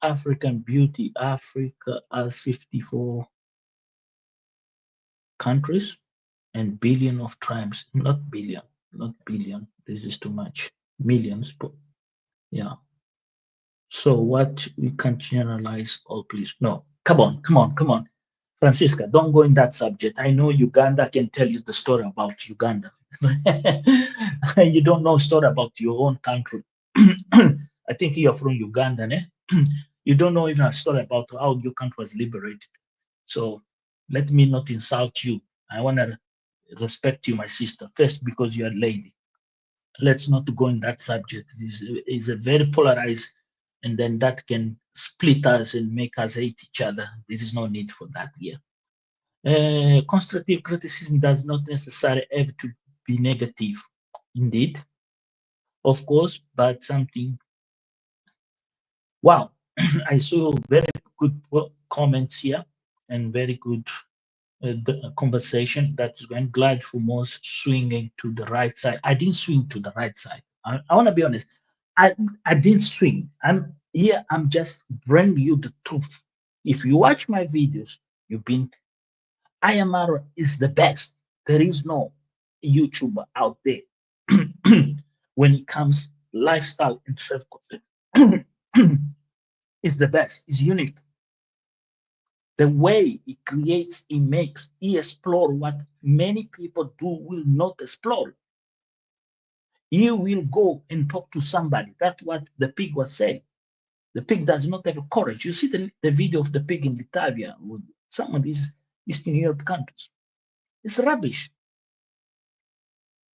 African beauty. Africa has 54 countries and billion of tribes. Not billion, not billion. This is too much. Millions, but yeah. So what we can't generalize all, please. No, come on, come on, come on. Francisca, don't go in that subject. I know Uganda can tell you the story about Uganda. You don't know story about your own country. I think you're from Uganda, eh? You don't know even a story about how your country was liberated. So let me not insult you. I want to respect you, my sister, first because you're a lady. Let's not go in that subject. It's a very polarized, and then that can split us and make us hate each other. There is no need for that here. Constructive criticism does not necessarily have to be negative, indeed, of course, but something. Wow, I saw very good comments here and very good conversation. That's I'm glad for most swinging to the right side. I didn't swing to the right side. I want to be honest. I didn't swing. I'm here. I'm just bringing you the truth. If you watch my videos, you've been Iam Marwa is the best. There is no YouTuber out there when it comes lifestyle and self content. Is the best. Is unique. The way he creates, he makes, he explore what many people do will not explore. He will go and talk to somebody. That's what the pig was saying. The pig does not have courage. You see the video of the pig in Litavia with some of these Eastern Europe countries. It's rubbish.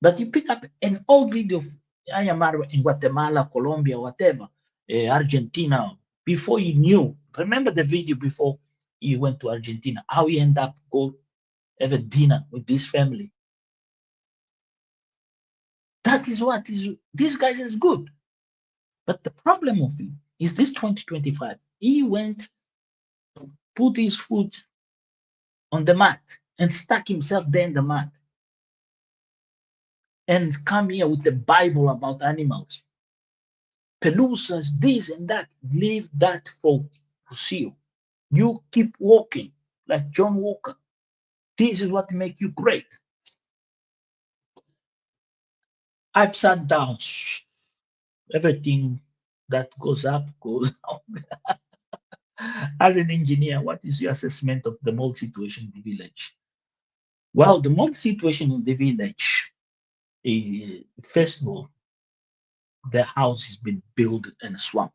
But you pick up an old video of Iam Marwa in Guatemala, Colombia, whatever, Argentina, before he knew. Remember the video before he went to Argentina, how he ended up go have a dinner with this family. That is what is this guy is good. But the problem of him is this 2025. He went put his foot on the mat and stuck himself there in the mat and come here with the Bible about animals. Pelusas, this and that. Leave that for you. You keep walking like John Walker. This is what makes you great. Upside down. Everything that goes up goes down. As an engineer, what is your assessment of the mold situation in the village? Well, the mold situation in the village is, first of all, the house has been built in a swamp.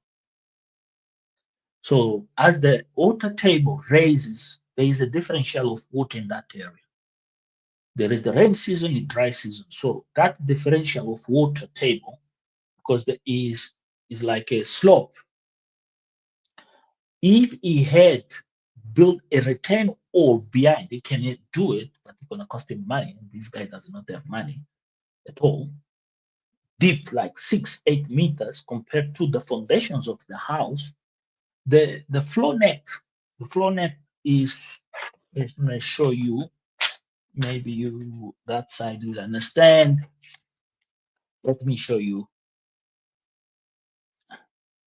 So as the water table raises, there is a differential of water in that area. There is the rain season and dry season. So that differential of water table, because there is like a slope. If he had built a return wall behind, he can do it, but it's gonna cost him money. And this guy does not have money at all. Deep, like 6-8 meters compared to the foundations of the house. The floor net is, let me show you. Maybe you that side will understand. Let me show you.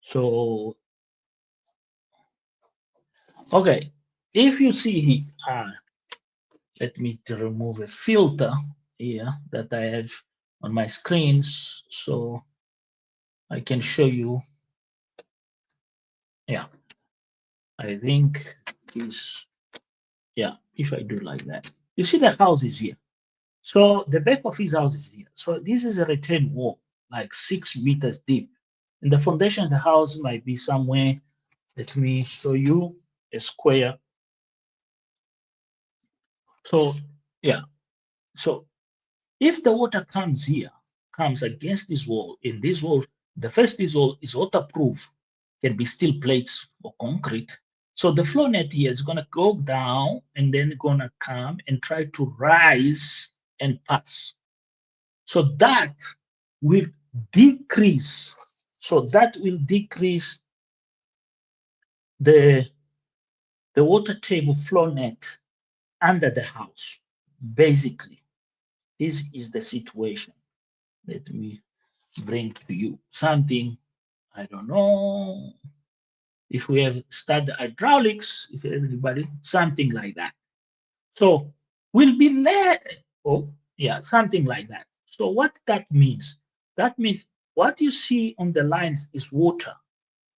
So, okay, if you see here, let me remove a filter here that I have on my screens so I can show you. Yeah, I think this, yeah, if I do like that, you see the house is here. So the back of his house is here. So this is a retaining wall, like 6 meters deep. And the foundation of the house might be somewhere. Let me show you a square. So, yeah. So if the water comes here, comes against this wall, in this wall, the first this wall is waterproof, can be steel plates or concrete. So the floor net here is gonna go down and then gonna come and try to rise and pass. So that will decrease. So that will decrease the water table floor net under the house. Basically, this is the situation. Let me bring to you something. I don't know if we have studied hydraulics, if everybody, something like that. So we'll be led, oh, yeah, something like that. So what that means? That means what you see on the lines is water.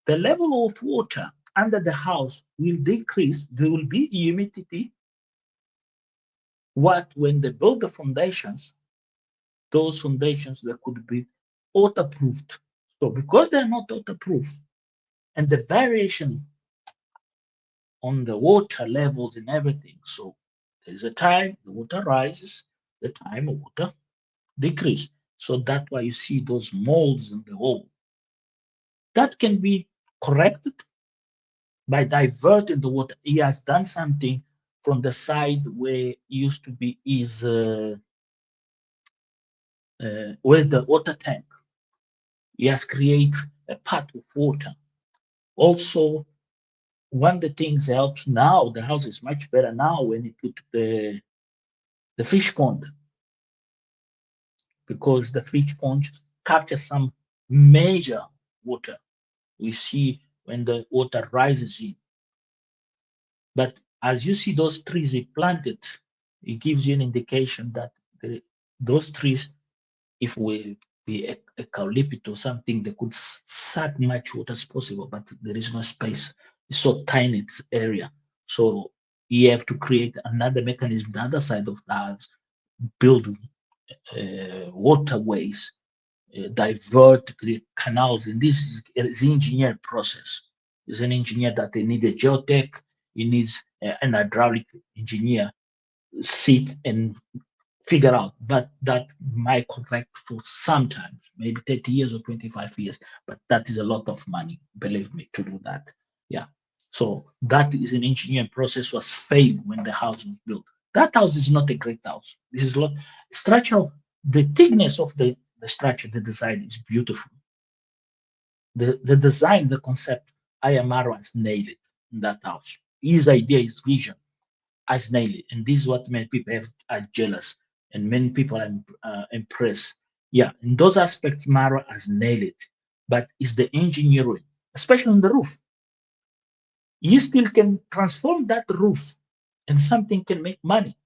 The level of water under the house will decrease. There will be humidity. What when they build the foundations, those foundations that could be waterproofed. So because they're not waterproof, and the variation on the water levels and everything, so there's a time the water rises, the time of water decrease. So that's why you see those molds in the wall. That can be corrected by diverting the water. He has done something from the side where it used to be his where's the water tank. He has created a path of water. Also, one of the things helps now, the house is much better now when you put the fish pond, because the fish pond captures some major water. We see when the water rises in. But as you see those trees they planted, it gives you an indication that those trees, if we be eucalyptus or something, they could suck much water as possible, but there is no space. It's so tiny this area. So you have to create another mechanism, the other side of that, build waterways, divert, create canals. And this is engineered process. It's an engineer that they need a geotech, he needs an hydraulic engineer sit and figure out, but that might correct for sometimes, maybe 30 years or 25 years, but that is a lot of money, believe me, to do that. Yeah. So that is an engineering process was failed when the house was built. That house is not a great house. This is a lot structural. The thickness of the structure, the design is beautiful. The design, the concept, Iam Marwa has nailed it in that house. his idea, his vision, has nailed it. And this is what many people are jealous, and many people are impressed. Yeah, in those aspects, Marwa has nailed it. But it's the engineering, especially on the roof. You still can transform that roof and something can make money.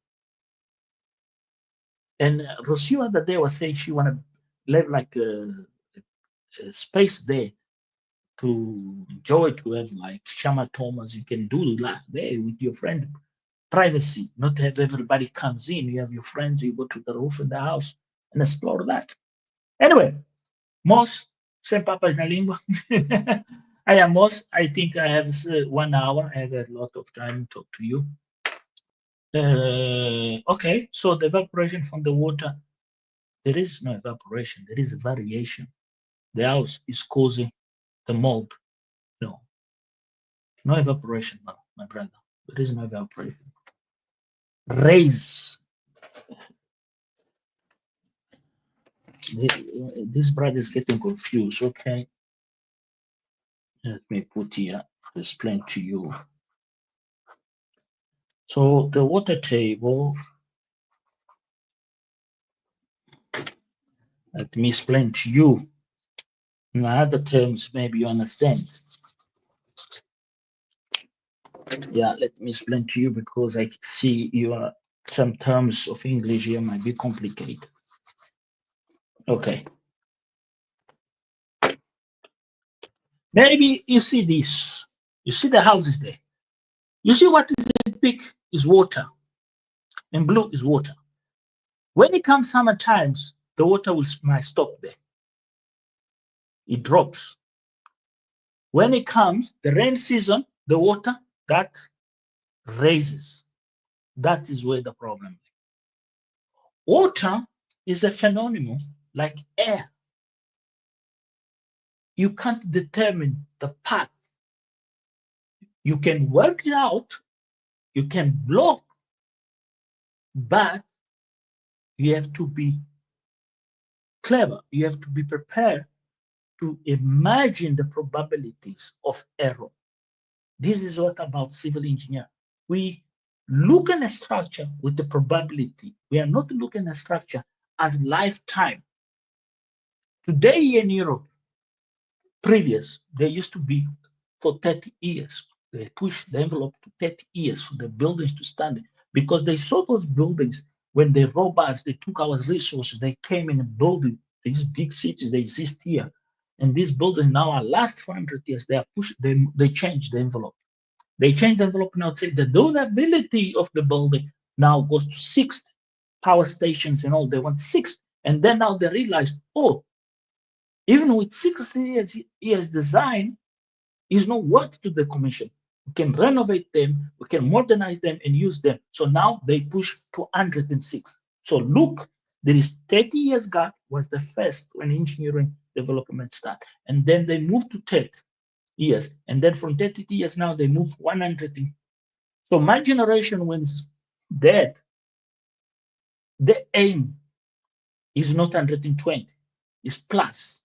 And Rocio the other day was saying she want to live like a space there to enjoy, to have like Shama Thomas. You can do that there with your friend. Privacy, not have everybody comes in. You have your friends, you go to the roof of the house and explore that. Anyway, Moss, sem papas na língua. I am Moss. I think I have 1 hour. I have a lot of time to talk to you. Okay, so the evaporation from the water, there is no evaporation, there is a variation. The house is causing the mold. No, no evaporation, no, my brother. There is no evaporation. Raise. This brother is getting confused. Okay, let me put here, explain to you. So the water table, let me explain to you. In other terms, maybe you understand. Yeah, let me explain to you because I see your some terms of English here might be complicated. Okay. Maybe you see this. You see the houses there. You see what is in pink is water, and blue is water. When it comes summer times, the water might stop there. It drops. When it comes the rain season, the water that raises. That is where the problem is. Water is a phenomenon like air. You can't determine the path. You can work it out, you can block, but you have to be clever. You have to be prepared to imagine the probabilities of error. This is what about civil engineer. We look at a structure with the probability. We are not looking at structure as lifetime. Today in Europe, previous, they used to be for 30 years. They pushed the envelope to 30 years for the buildings to stand because they saw those buildings when the robots, they took our resources, they came in and built these big cities, they exist here. And these buildings now are last 400 years, they are pushed, they changed the envelope. They changed the envelope now, say the durability of the building now goes to 6 power stations and all, they want 6. And then now they realize, oh, even with 6 years design, is not worth to the commission. We can renovate them, we can modernize them and use them. So now they push to 106. So look, there is 30 years gap was the first when engineering development start. And then they move to 30 years. And then from 30 years now they move 100. So my generation when it's dead, the aim is not 120, it's plus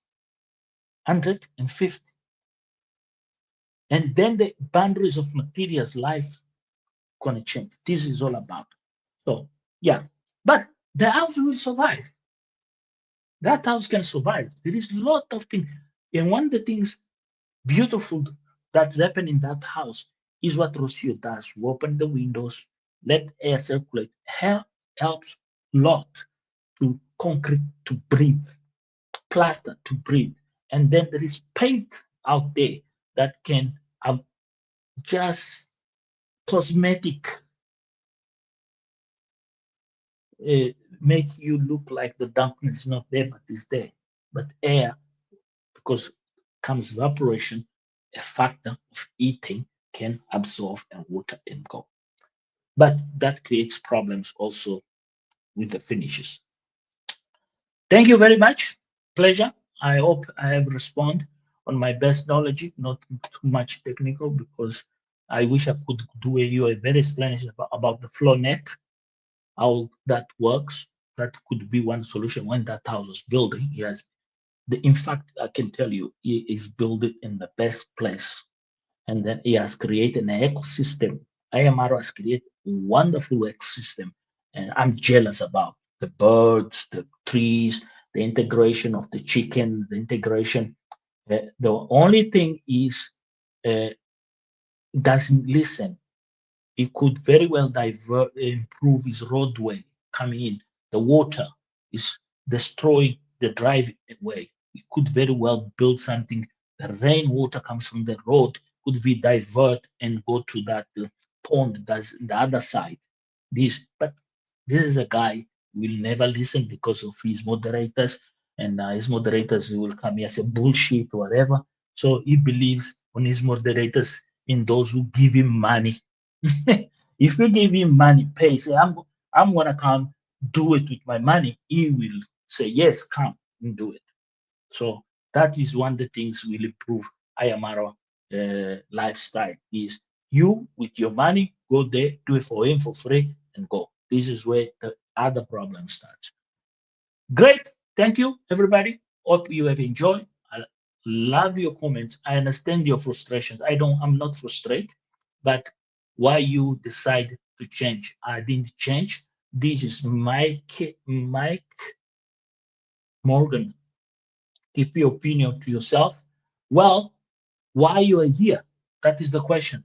150. And then the boundaries of materials life gonna change. This is all about. So yeah, but the house will survive. That house can survive. There is a lot of things, and one of the things beautiful that's happening in that house is what Rocio does. We open the windows, let air circulate. Helps a lot to concrete to breathe, plaster to breathe, and then there is paint out there that can just cosmetic make you look like the dampness is not there, but it's there. But air, because comes evaporation, a factor of heating can absorb and water and go. But that creates problems also with the finishes. Thank you very much. Pleasure. I hope I have responded on my best knowledge, not too much technical, because I wish I could do you a better explanation about the flow net, how that works. That could be one solution when that house was building. Yes, in fact, I can tell you, he is building in the best place. And then he has created an ecosystem. Iam Marwa has created a wonderful ecosystem, and I'm jealous about the birds, the trees, the integration of the chicken, the integration. The only thing is, it doesn't listen. It could very well improve his roadway coming in. The water is destroying the driveway. It could very well build something. The rainwater comes from the road, could be divert and go to that pond that's the other side. But this is a guy who will never listen because of his moderators, and his moderators will come here say bullshit or whatever. So he believes on his moderators in those who give him money. If you give him money, pay, say, I'm gonna come do it with my money, he will say, yes, come and do it. So that is one of the things will improve Iam Marwa lifestyle is you with your money, go there, do it for him for free and go. This is where the other problem starts. Great. Thank you, everybody. Hope you have enjoyed. I love your comments. I understand your frustrations. I'm not frustrated, but why you decide to change? I didn't change. This is Mike Morgan. Keep your opinion to yourself. Well, why you are here? That is the question.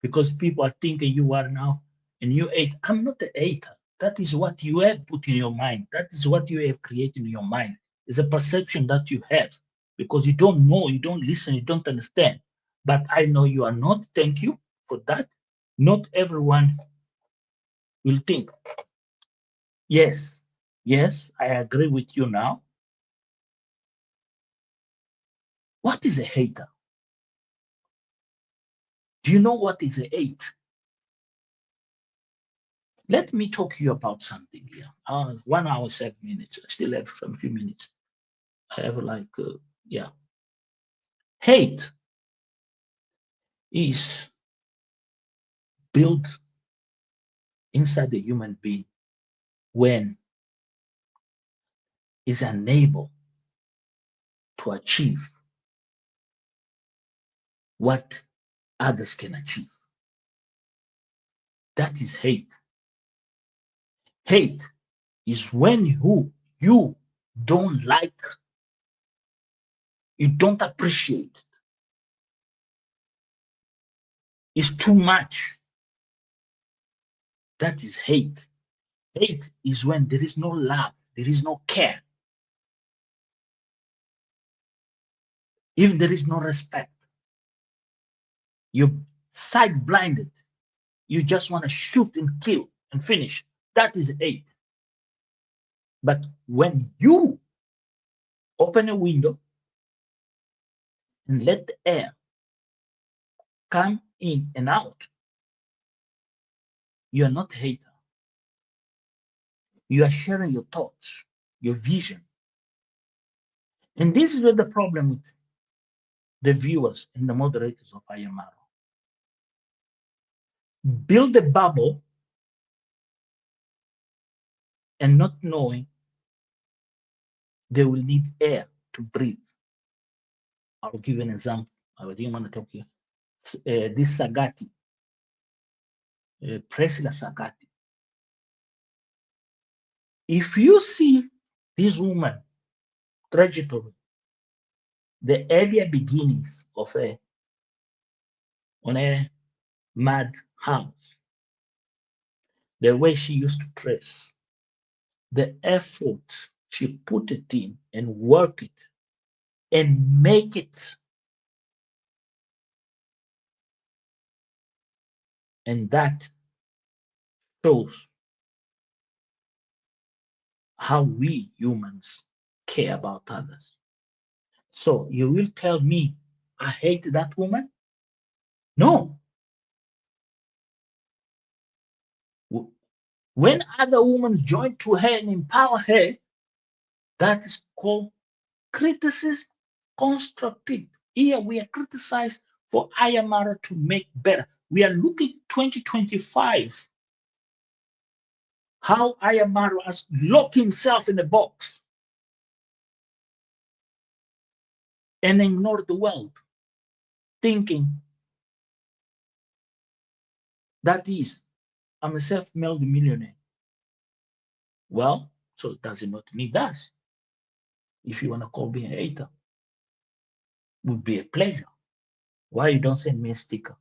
Because people are thinking you are now a new age. I'm not a hater. That is what you have put in your mind. That is what you have created in your mind. It's a perception that you have because you don't know, you don't listen, you don't understand. But I know you are not. Thank you for that. Not everyone will think. Yes, yes, I agree with you now. What is a hater? Do you know what is a hate? Let me talk to you about something here. 1 hour, 7 minutes. I still have some few minutes. I have yeah. Hate is built inside the human being when is unable to achieve what others can achieve. That is hate. Hate is when you don't like, you don't appreciate. It's too much. That is hate. Hate is when there is no love, there is no care, even there is no respect. You're sight blinded. You just want to shoot and kill and finish. That is hate. But when you open a window and let the air come in and out, you are not a hater. You are sharing your thoughts, your vision. And this is where the problem with the viewers and the moderators of Iam Marwa. Build a bubble and not knowing they will need air to breathe. I'll give you an example. I didn't want to talk here. This Sagati, Priscilla Sagati. If you see this woman trajectory, the earlier beginnings of her on a mad house, the way she used to dress, the effort she put it in and work it and make it. And that shows how we humans care about others. So you will tell me I hate that woman? No. When other women join to her and empower her, that is called criticism constructive. Here we are criticized for Iam Marwa to make better. We are looking 2025, how Iam Marwa has locked himself in a box and ignored the world. thinking that is, I'm a self-made millionaire. Well, so does it not mean that? If you want to call me a hater, would be a pleasure. Why you don't send me a sticker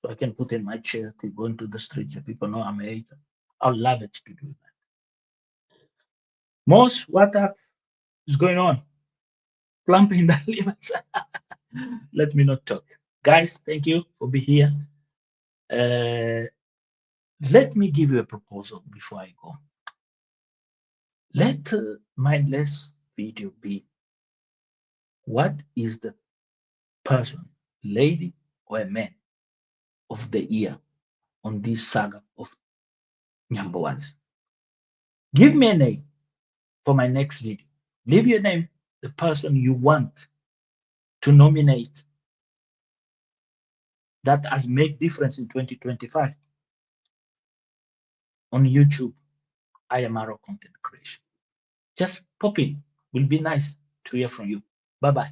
so I can put in my chair to go into the streets and people know I'm a hater? I'll love it to do that. Most, what is going on? Plumping the limits. Let me not talk. Guys, thank you for being here. Let me give you a proposal before I go. Let mindless video be, what is the person, lady or a man, of the year on this saga of Nyambawans? Give me a name for my next video. Leave your name, the person you want to nominate that has made difference in 2025 on YouTube. Iam Marwa content creation. Just pop in. Will be nice to hear from you. Bye bye.